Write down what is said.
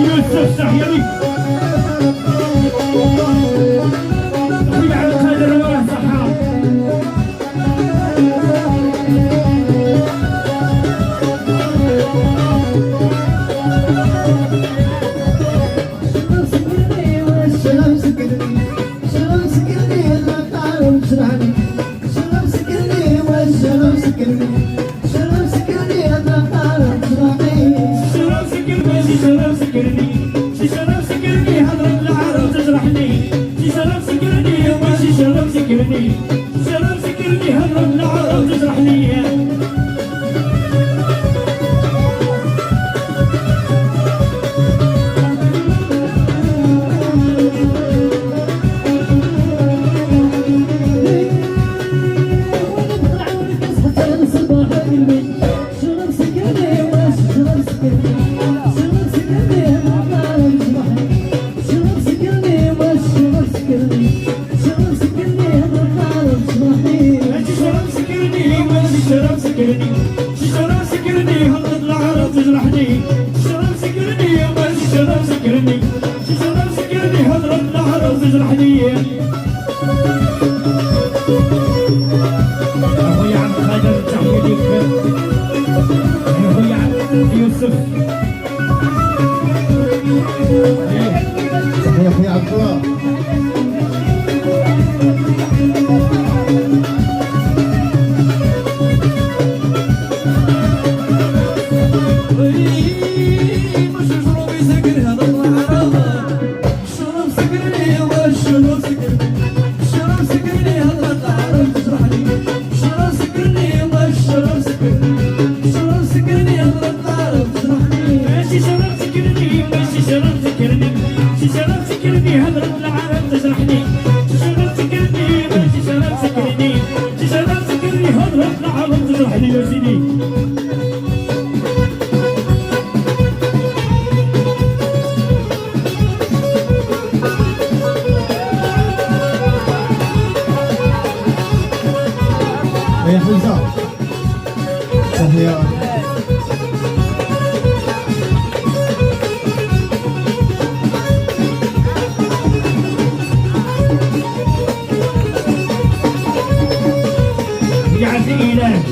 يوسف سحيري أخوي عبد القادر رواه صحاب شلون سكرني شلون سكرني الغطار ومسرحني شلون سكرني والشلون سكرني شلون سكرني الغطار ومسرحني شلون سكرني شلون سكرني شلون سكرني هضرة العرب تجرحني شلون سكرني وماشي شلون سكرني شلون سكرني هضرة العرب تجرحني شلون سكرني شلون سكرني شلون سكرني الغطار ومسرحني شلون سكرني والشلون سكرني شلون سكرني الغطار ومسرحني شلون سكرني وماشي شلون سكرني شلون سكرني هضرة العرب تجرحني شلون سكرني وماشي شلون سكرني شلون سكرني هضرة العرب تجرحني أخوي عبد القادر تحية ليك أخوي يوسف يا اخوي عبد الله مش جروبي سكر هذا العرب شلون سكرني وشلون سكرني شلون سكرني هذا العرب تجرحني شلون سكرني وشلون سكرني شلون سكرني هذا العرب تجرحني ماشي شلون سكرني ماشي شلون سكرني شلون سكرني هذا العرب تجرحني شلون سكرني ماشي شلون سكرني شلون سكرني هذا العرب تجرحني يا سيدي يا اخوي زار تحية يعزي إله